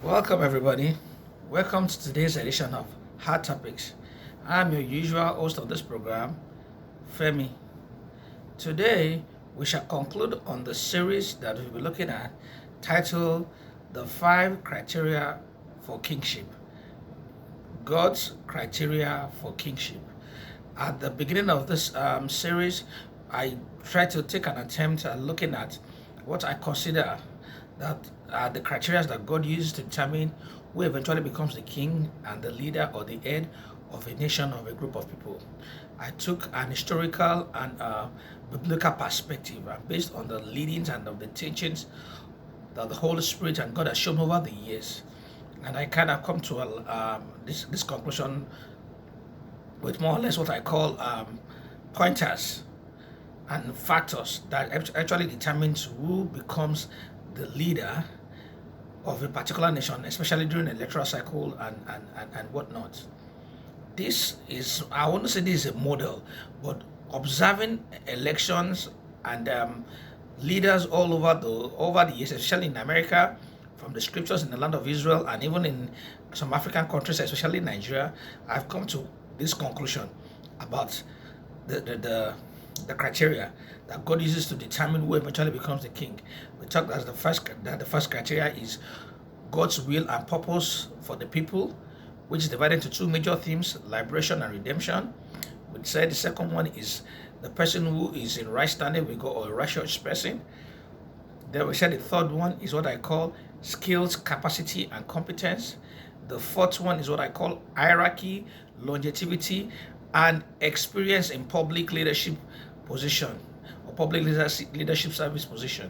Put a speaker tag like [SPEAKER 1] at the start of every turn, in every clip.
[SPEAKER 1] Welcome, everybody. Welcome to today's edition of Hard Topics. I'm your usual host of this program, Femi. Today, we shall conclude on the series that we'll be looking at titled The Five Criteria for Kingship. God's Criteria for Kingship. At the beginning of this series, I tried to take an attempt at looking at what I consider that are the criteria that God uses to determine who eventually becomes the king and the leader or the head of a nation, of a group of people. I took an historical and biblical perspective based on the leadings and of the teachings that the Holy Spirit and God has shown over the years. And I kind of come to this conclusion with more or less what I call pointers and factors that actually determines who becomes the leader of a particular nation, especially during the electoral cycle and whatnot. This is, I want to say this is a model, but observing elections and leaders all over the years, especially in America, from the scriptures in the land of Israel, and even in some African countries, especially Nigeria, I've come to this conclusion about the criteria that God uses to determine who eventually becomes the king. We talked as the first criteria is God's will and purpose for the people, which is divided into two major themes: liberation and redemption. We said the second one is the person who is in right standing with God, or a righteous person. Then we said the third one is what I call skills, capacity, and competence. The fourth one is what I call hierarchy, longevity, and experience in public leadership position or public leadership service position.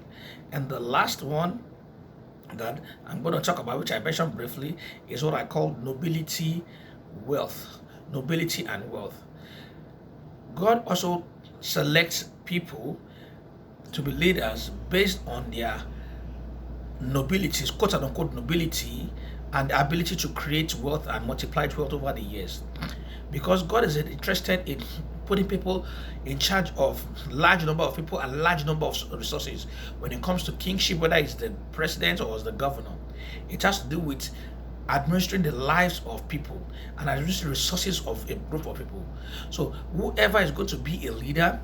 [SPEAKER 1] And the last one that I'm going to talk about, which I mentioned briefly, is what I call nobility, wealth. Nobility and wealth. God also selects people to be leaders based on their nobilities, quote unquote nobility, and the ability to create wealth and multiply wealth over the years. Because God is interested in putting people in charge of large number of people and large number of resources. When it comes to kingship, whether it's the president or it's the governor, it has to do with administering the lives of people and administering the resources of a group of people. So whoever is going to be a leader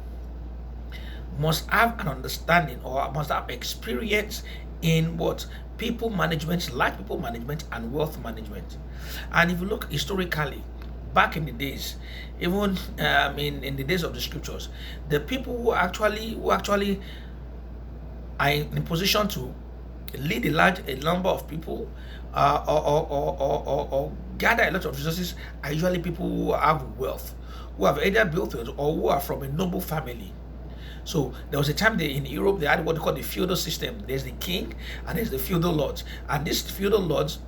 [SPEAKER 1] must have an understanding or must have experience in what people management, large people management, and wealth management. And if you look historically, back in the days, even in the days of the scriptures, the people who actually are in position to lead a number of people or gather a lot of resources are usually people who have wealth, who have either built it or who are from a noble family. So there was a time in Europe they had what they call the feudal system. There's the king and there's the feudal lords, and these feudal lords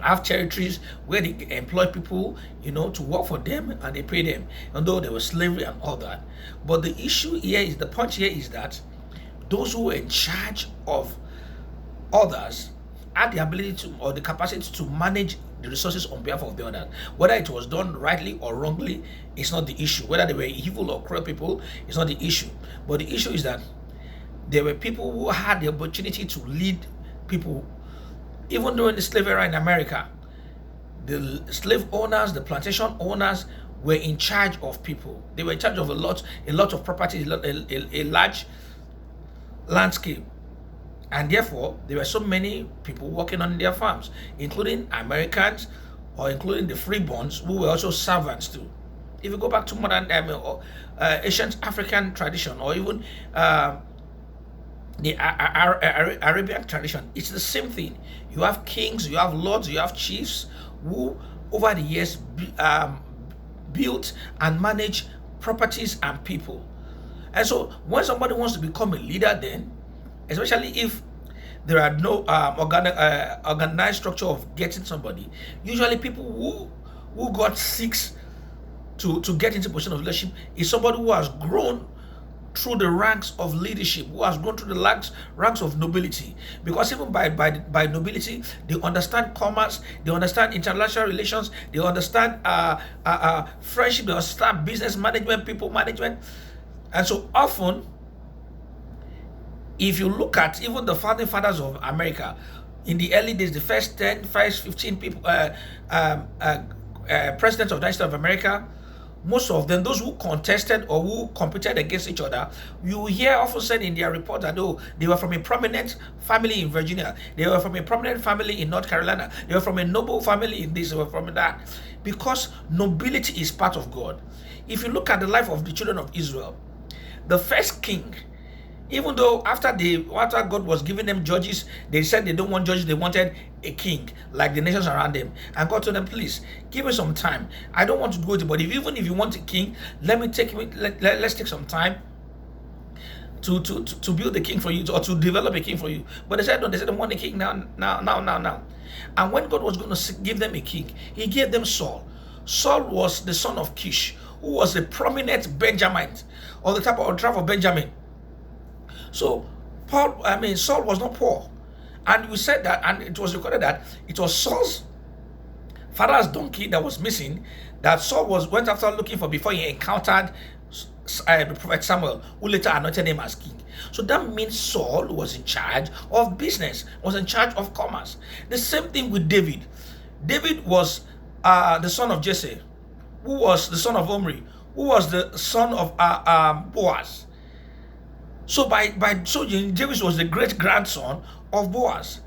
[SPEAKER 1] have territories where they employ people, to work for them, and they pay them, although there was slavery and all that. But the issue here is, the point here is that those who were in charge of others had the ability to, or the capacity to manage the resources on behalf of the others. Whether it was done rightly or wrongly is not the issue. Whether they were evil or cruel people is not the issue. But the issue is that there were people who had the opportunity to lead people. Even during the slavery era in America, the slave owners, the plantation owners were in charge of people. They were in charge of a lot of property, a large landscape. And therefore, there were so many people working on their farms, including Americans or including the freeborns who were also servants too. If you go back to modern ancient African tradition, or even the Arabian tradition, it's the same thing. You have kings, you have lords, you have chiefs who over the years built and managed properties and people. And so when somebody wants to become a leader, then, especially if there are no organized structure of getting somebody, usually people who got seeks to get into position of leadership is somebody who has grown through the ranks of leadership, who has gone through the ranks of nobility. Because even by nobility, they understand commerce, they understand international relations, they understand friendship, they understand business management, people management. And so often, if you look at even the founding fathers of America, in the early days, the first 10, 5, 15 people, presidents of the United States of America, most of them, those who contested or who competed against each other, you will hear often said in their report that, oh, they were from a prominent family in Virginia, they were from a prominent family in North Carolina, they were from a noble family in this, they were from that, because nobility is part of God. If you look at the life of the children of Israel, the first king, even though after God was giving them judges, they said they don't want judges, they wanted a king, like the nations around them. And God told them, please, give me some time. I don't want to go to, but even if you want a king, let's take some time to build a king for you, or to develop a king for you. But they said no, they said they want a king now. And when God was going to give them a king, he gave them Saul. Saul was the son of Kish, who was a prominent Benjamite, or the tribe of Benjamin. So Saul was not poor. And we said that, and it was recorded that it was Saul's father's donkey that was missing, that Saul went after looking for before he encountered Prophet Samuel, who later anointed him as king. So that means Saul was in charge of business, was in charge of commerce. The same thing with David. David was the son of Jesse, who was the son of Omri, who was the son of Boaz. So David was the great grandson of Boaz,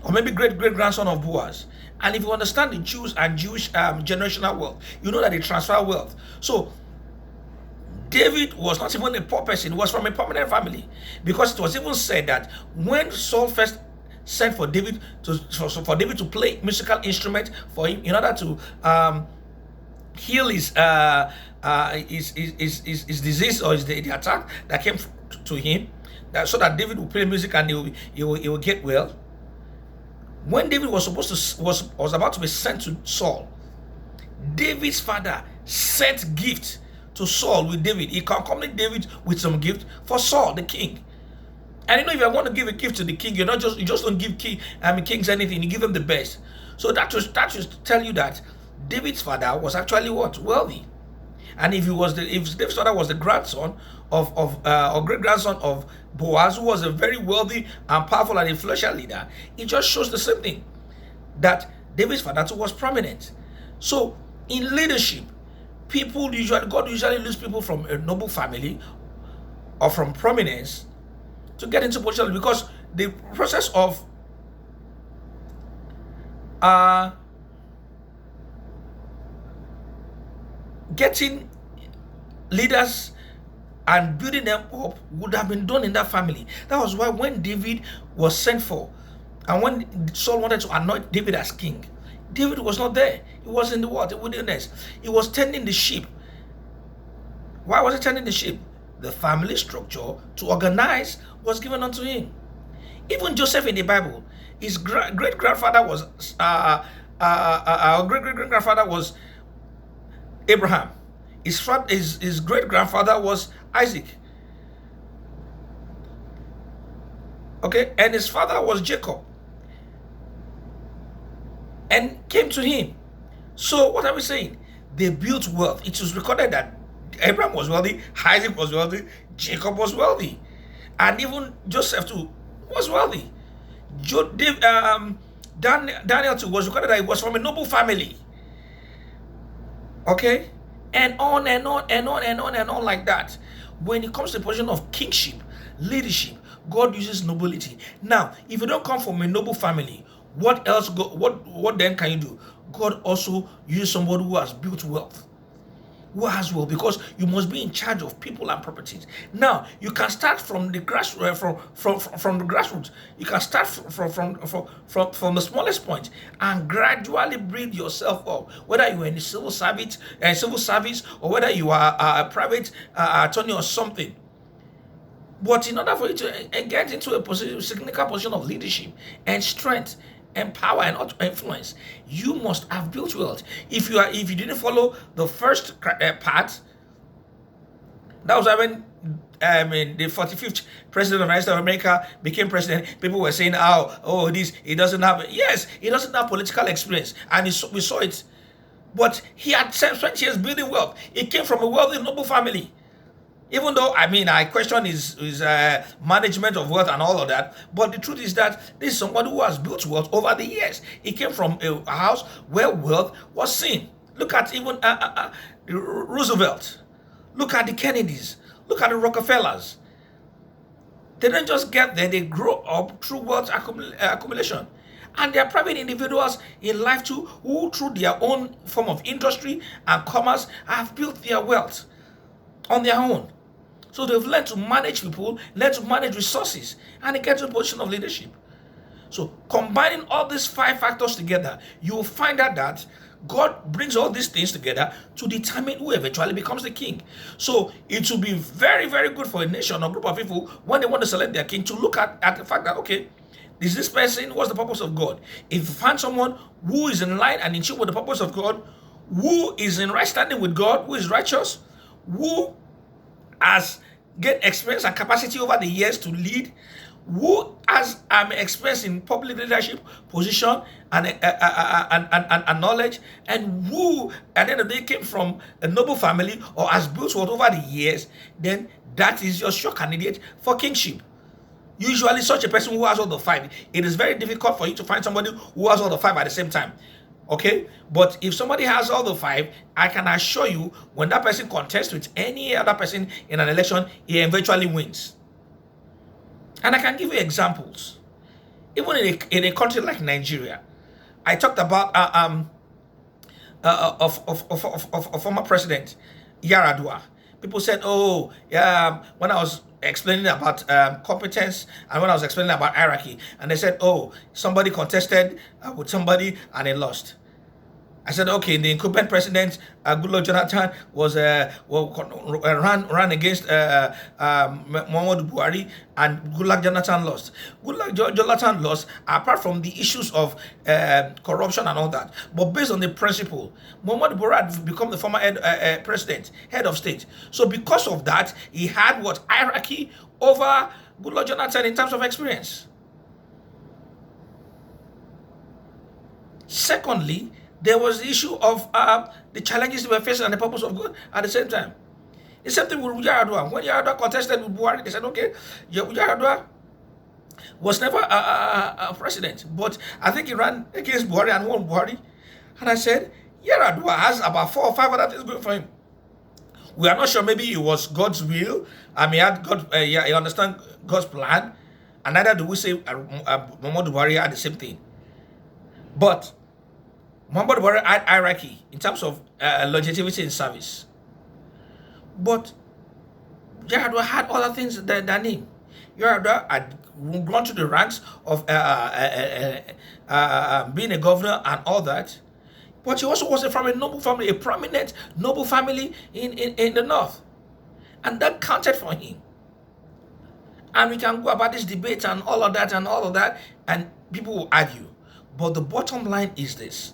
[SPEAKER 1] or maybe great grandson of Boaz. And if you understand the Jews and Jewish generational wealth, you know that they transfer wealth. So David was not even a poor person; he was from a prominent family, because it was even said that when Saul first sent for David to play musical instrument for him in order to heal his disease, or the attack that came to him, so that David will play music and he will get well. When David was about to be sent to Saul, David's father sent gift to Saul with David. He accompanied David with some gift for Saul, the king. And if you want to give a gift to the king, you just don't give kings anything. You give them the best. So that should tell you that David's father was actually what? Wealthy. And if David's father was the grandson or great grandson of Boaz, who was a very wealthy and powerful and influential leader, it just shows the same thing, that David's father too was prominent. So in leadership, God usually leads people from a noble family or from prominence to get into position, because the process of getting leaders and building them up would have been done in that family. That was why when David was sent for, and when Saul wanted to anoint David as king, David was not there. He was in the wilderness. He was tending the sheep. Why was he tending the sheep? The family structure to organize was given unto him. Even Joseph in the Bible, his great grandfather was great grandfather was Abraham. His great grandfather was Isaac. Okay, and his father was Jacob, and came to him. So what are we saying? They built wealth. It was recorded that Abraham was wealthy, Isaac was wealthy, Jacob was wealthy, and even Joseph too was wealthy. Daniel too was recorded that he was from a noble family. Okay, and on and on and on and on and on like that. When it comes to the position of kingship, leadership, God uses nobility. Now, if you don't come from a noble family, what else? What then can you do? God also uses somebody who has built wealth, who has wealth, because you must be in charge of people and properties. Now, you can start from the from the grassroots. You can start from the smallest point and gradually build yourself up. Whether you are in the civil service, or whether you are a private attorney or something. But in order for you to get into a significant position of leadership and strength and power and influence, you must have built wealth. If you didn't follow the first part, that was when the 45th president of the United States of America became president. People were saying, he doesn't have political experience, and we saw it. But he had spent 20 years building wealth. He came from a wealthy noble family. Even though, I question his management of wealth and all of that, but the truth is that this is somebody who has built wealth over the years. He came from a house where wealth was seen. Look at even Roosevelt. Look at the Kennedys. Look at the Rockefellers. They don't just get there, they grow up through wealth accumulation. And there are private individuals in life too who, through their own form of industry and commerce, have built their wealth on their own. So they've learned to manage people, learned to manage resources, and they get to a position of leadership. So combining all these 5 factors together, you will find out that God brings all these things together to determine who eventually becomes the king. So it will be very, very good for a nation or group of people when they want to select their king to look at the fact that, okay, is this person, what's the purpose of God? If you find someone who is in line and in tune with the purpose of God, who is in right standing with God, who is righteous, who has gained experience and capacity over the years to lead, who has experience in public leadership position and knowledge, and who at the end of the day came from a noble family or has built what over the years, then that is your sure candidate for kingship. Usually such a person who has all the 5, it is very difficult for you to find somebody who has all the 5 at the same time. Okay, but if somebody has all the 5, I can assure you, when that person contests with any other person in an election, he eventually wins. And I can give you examples. Even in a country like Nigeria, I talked about of former president Yaradua. People said, oh, yeah, when I was explaining about competence and when I was explaining about hierarchy, and they said, oh, somebody contested with somebody and they lost. I said, okay, the incumbent president, Goodluck Jonathan, ran against Muhammadu Buhari, and Goodluck Jonathan lost. Goodluck Jonathan lost, apart from the issues of corruption and all that. But based on the principle, Muhammadu Buhari had become the former head of state. So because of that, he had hierarchy over Goodluck Jonathan in terms of experience. Secondly, there was the issue of the challenges they were facing and the purpose of God at the same time. The same thing with Yaradua. When Yaradua contested with Buhari, they said, okay, Yaradua was never a president, but I think he ran against Buhari and won Buhari. And I said, Yaradua has about 4 or 5 other things going for him. We are not sure, maybe it was God's will. He had God, he understand God's plan. And neither do we say Muhammadu Buhari had the same thing. But Muhammadu Buhari had hierarchy in terms of longevity in service. But Yaradua had other things than him. Yaradua had gone through the ranks of being a governor and all that. But he also was from a noble family, a prominent noble family in the north. And that counted for him. And we can go about this debate and all of that, and people will argue. But the bottom line is this,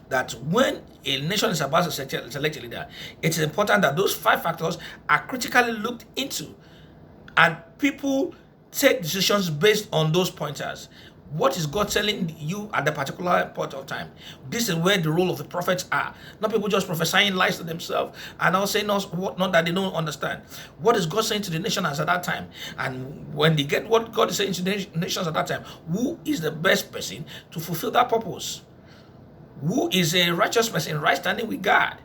[SPEAKER 1] that when a nation is about to select a leader, it is important that those 5 factors are critically looked into, and people take decisions based on those pointers. What is God telling you at the particular point of time? This is where the role of the prophets are. Not people just prophesying lies to themselves and all saying not that they don't understand. What is God saying to the nations at that time? And when they get what God is saying to the nations at that time, who is the best person to fulfill that purpose? Who is a righteous person, right standing with God,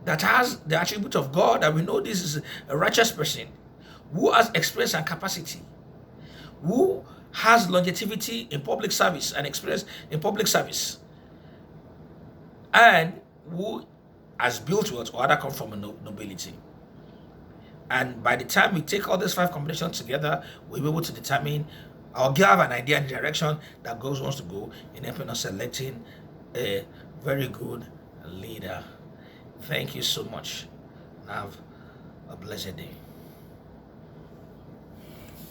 [SPEAKER 1] that has the attribute of God, that we know this is a righteous person, who has experience and capacity, who has longevity in public service and experience in public service, and who has built wealth or other come from a nobility. And by the time we take all these 5 combinations together, we'll be able to determine or give an idea and direction that God wants to go in helping us selecting a very good leader. Thank you so much. Have a blessed day.